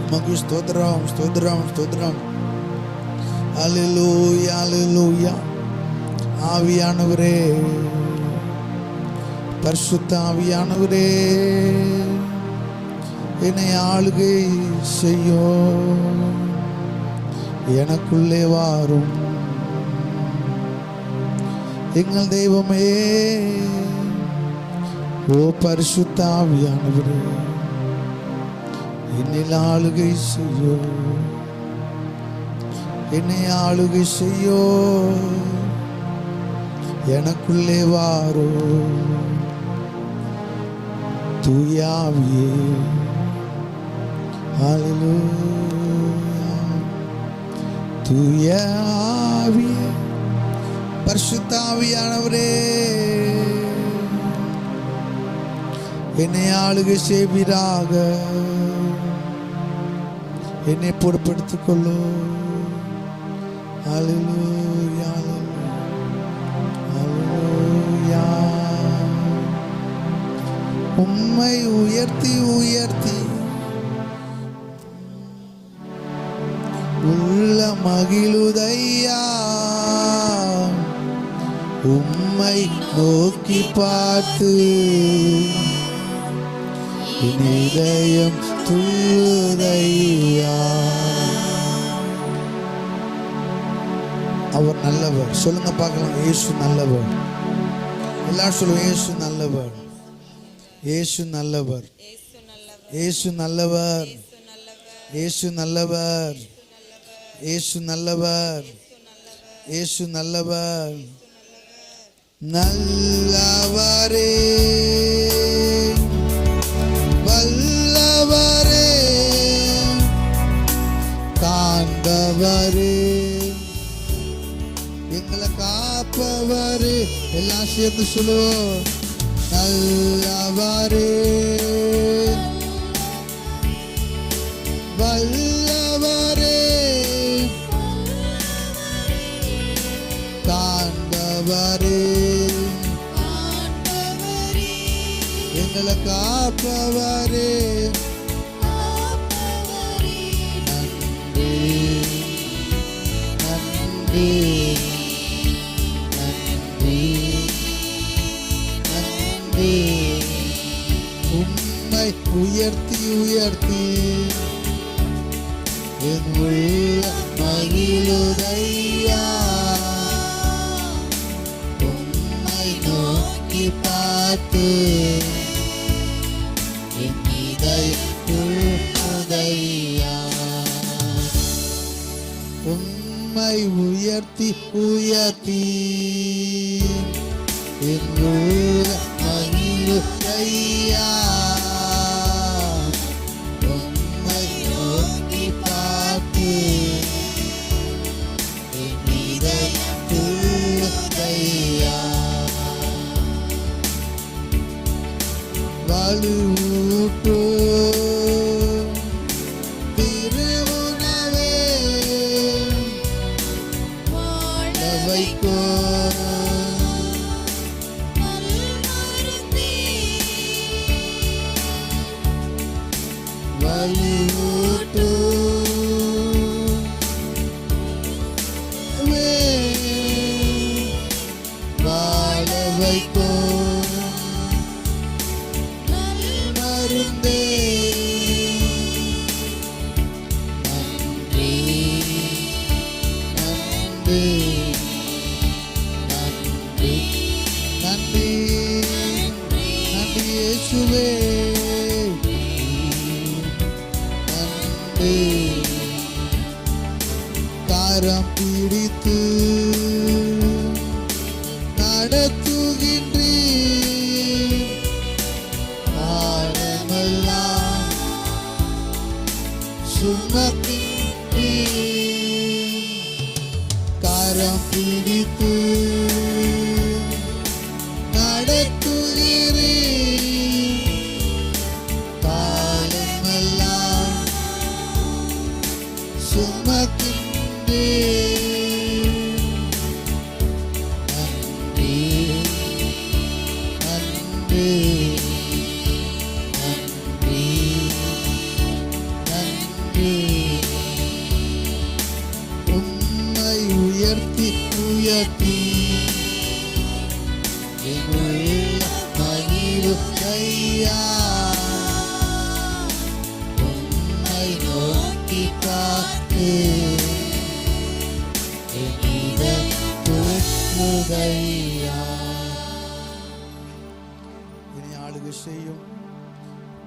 உமக்கு ஸ்தோத்திரம், ஸ்தோத்திரம், ஸ்தோத்திரம். அல்லேலூயா, அல்லேலூயா. ஆவியானவரே, பரிசுத்த ஆவியானவரே, என்னை ஆளுகை செய்யும், எனக்குள்ளே வாரும் எங்கள் தெய்வமே. ஓ பரிசுத்த ஆவியானவரே, என்னில் ஆளுகை செய்யோ, என்னை ஆளுகை செய்யோ, எனக்குள்ளே வாரோ. தூய ஆவியே, ஹல்லேலூயா. தூய ஆவியே, பரிசுத்த ஆவியானவரே, என்னை ஆளுகை செய்வீராக, என்னை பொறுப்படுத்திக் கொள்ளு. ஹல்லேலூயா, ஹல்லேலூயா. உம்மை உயர்த்தி உயர்த்தி உள்ள மகிழுதையா, உம்மை நோக்கி பார்த்து என் இதயம் துள்ளுதையா. அவர் நல்லவர். சொல்லுங்க பார்க்கலாம். இயேசு நல்லவர். எல்லாரும் சொல்லுங்க, இயேசு நல்லவர், இயேசு நல்லவர், இயேசு நல்லவர், இயேசு நல்லவர், இயேசு நல்லவர், இயேசு நல்லவர். நல்லவரே, வல்லவரே, காண்பவரே, எங்களை காப்பவரே. எல்லாம் சேர்ந்து சொல்லுவோம். நல்லவரே, வல்லவரே, காண்பவரே, எங்களை காப்பவரே. நன்றி, நன்றி, நன்றி. உம்மை உயர்த்தி உயர்த்தி என் உள்ள மகிழுதையா, உம்மை நோக்கி பார்த்து என் இதயம் துள்ளுதையா. உம்மை உயர்த்தி உயர்த்தி என் உள்ள மகிழுதையா, உம்மை நோக்கி பார்த்து என் இதயம் துள்ளுதையா. வலுவூட்டு திருவுணவே வாழ வைக்கோ, வாழ வைக்கும் மருந்தே நன்றி நன்றி நன்றி நன்றி நன்றி இயேசுவே நன்றி கரம் பிடித்து நடத்துகின்றீர் காலமெல்லாம் சுமக்கின்றீர் கரம் பிடித்து நடத்துகிறீர் காலமெல்லாம் சுமக்கின்றீர் உம்மை உயர்த்தி உயர்த்தி என்னுள்ள மகிழும் ஐயா உம்மை நோக்கி பார்த்து துவக்குதையா. இனி ஆளுகை செய்யும்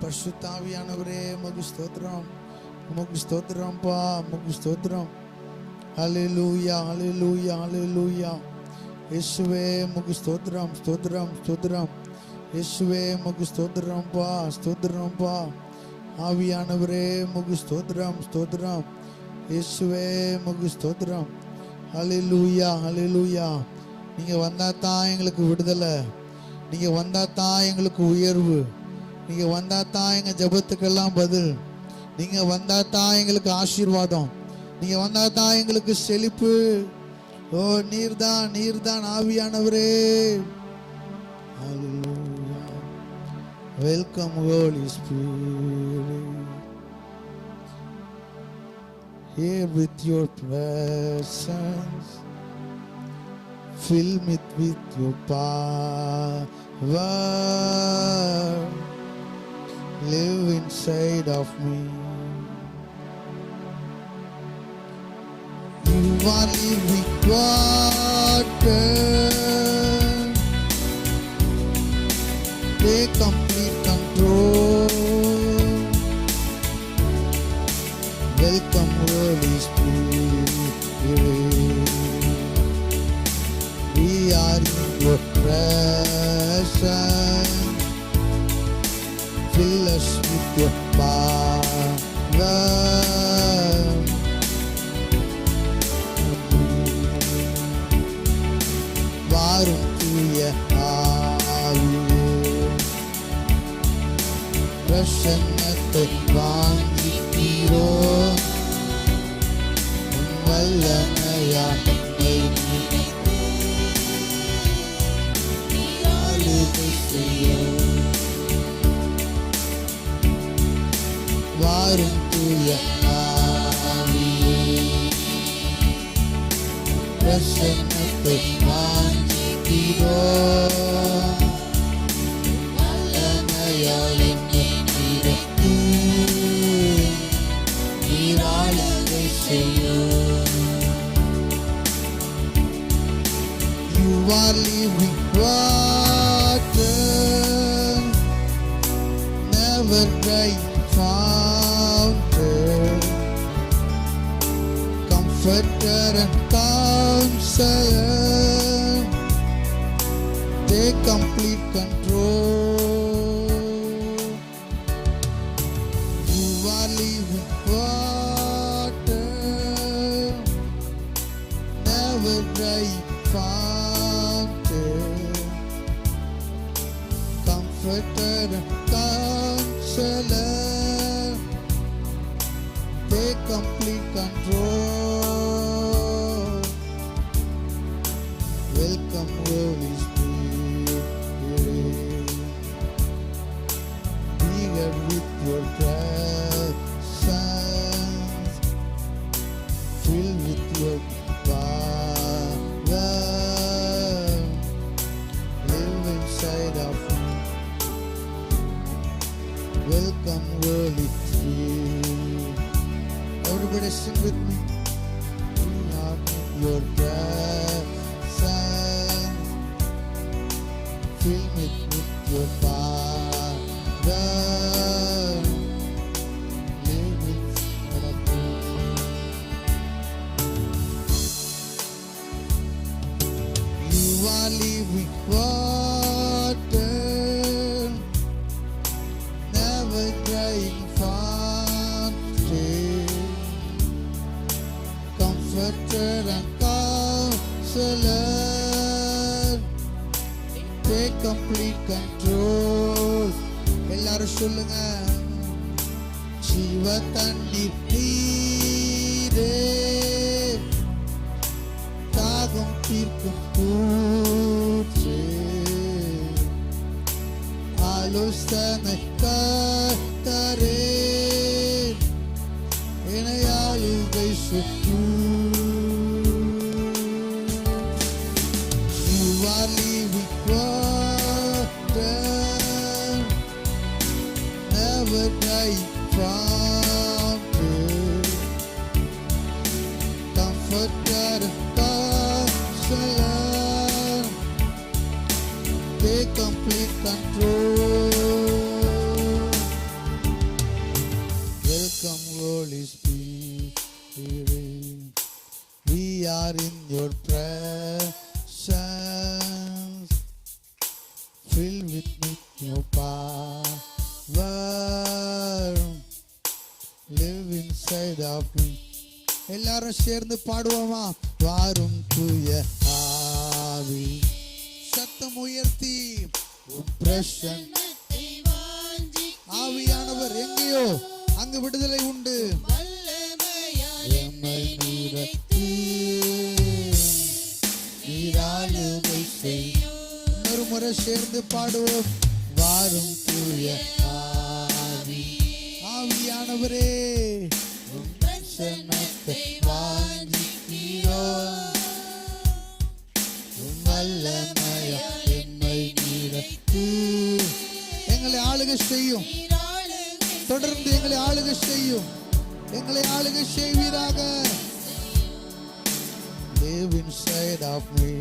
பரிசுத்த ஆவியானவரே உமக்கு ஸ்தோத்திரம், உமக்கு ஸ்தோத்திரம்பா, உமக்கு ஸ்தோத்திரம். ஹல்லேலூயா ஹல்லேலூயா ஹல்லேலூயா. இயேசுவே உமக்கு ஸ்தோத்திரம் ஸ்தோத்திரம் ஸ்தோத்திரம். இயேசுவே உமக்கு ஸ்தோத்திரம்பா ஸ்தோத்திரம்பா. ஆவியானவரே உமக்கு ஸ்தோத்திரம் ஸ்தோத்திரம். இயேசுவே உமக்கு ஸ்தோத்திரம். ஹல்லேலூயா ஹல்லேலூயா. நீங்க வந்தா தான் எங்களுக்கு விடுதலை, நீங்க வந்தா தான் எங்களுக்கு உயர்வு, நீங்க வந்தா தான் எங்க ஜெபத்துக்கெல்லாம் பதில், நீங்க வந்தா தான் எங்களுக்கு ஆசீர்வாதம், நீங்க வந்தா தான் எங்களுக்கு செழிப்பு. ஓ நீர்தான் நீர்தான் ஆவியானவரே. Hallelujah. Welcome holy spirit. Here with your presence, fill me with your power, live inside of me. You are living water, take complete control. Welcome Holy Spirit, we are in your presence, fill us with your power. வாரும் தூய ஆவியே, பிரசன்னத்தை வாங்கிக்கிறோ, உன் வல்லமையால் என்னை ஆளுகை செய்யும். வாரும் தூய ஆவியே, பிரசன்னத்தை வாங்கிக்கிறோ, வல்லமையால் என்னை நிரப்பு, நீர் ஆளுகை செய்யும். You are living water, never drying fountain, comforter and counselor, take complete control. You are living water, never drying fountain, comforter and counselor, take complete control. Welcome Holy Spirit, be here with your presence, Welcome, Holy Spirit. Everybody sing with me. We are in your presence. Fill me with your power. Live inside of me. You are living water, never drying fountain, comforter and counselor, take complete control. எல்லாரும் சொல்லுங்க. ஜீவ தண்ணீர் நீரே, தாகம் தீர்க்கும் ஊற்றே, ஆலோசனை கர்த்தரே, என்னை ஆளுகை செய்யும். You are living water, never dying fountain, comforter and counselor, take complete control. Welcome, Holy Spirit. We are in your presence. Fill with me your power. Live inside of me. எல்லாரும் சேர்ந்து பாடுவோமா? வாரும் தூய ஆவி, சத்தம் உயர்த்தி உம் பிரசன்னத்தை ஆவியானவர் எங்கேயோ அங்கு விடுதலை உண்டு. எம்மை நிரப்பி நீராளுகை செய்யும். இன்னொரு முறை சேர்ந்து பாடுவோம். வாரும் தூய ஆவி, ஆவியானவரே உம் பிரசன்னத்தை வாஞ்சிக்கிறோம். உம் வல்லமையா என்னை நிரப்பி எங்களை ஆளுகை செய்யும். தொடர்ந்து எங்களை ஆளுகை செய்யும். எங்களை ஆளுகை செய்வீராக. Live inside of me.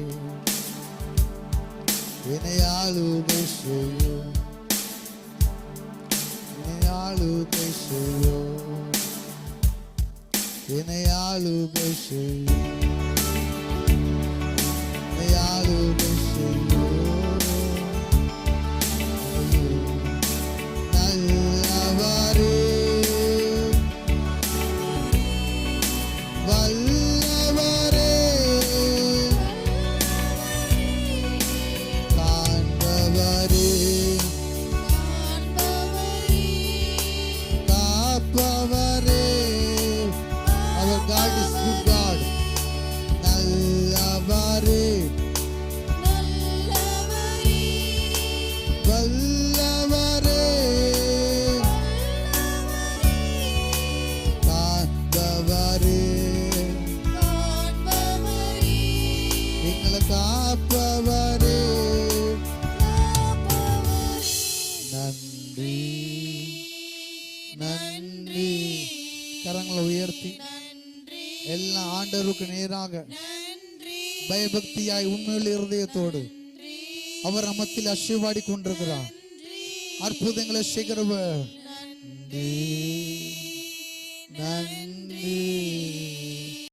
என்னை ஆளுகை செய்யும். என்னை ஆளுகை செய்யும். என்னை ஆளுகை செய்யும். என்னை ஆளுகை செய்யும். நல்லவரே, வல்லவரே, காண்பவரே, காப்பவரே. Our God is good God. நல்லவரே, வல்லவரே, காண்பவரே, எங்களை காப்பவரே. நன்றி, நன்றி. கரங்களை உயர்த்தி எல்லாம் ஆண்டவருக்கு நேராக பயபக்தியாய் உண்மையுள்ள இருதயத்தோடு அவர் நமத்தில் ஆசீர்வாடி கொண்டிருக்கிறார். அற்புதங்களை செய்கிறவர். நன்றி, நன்றி.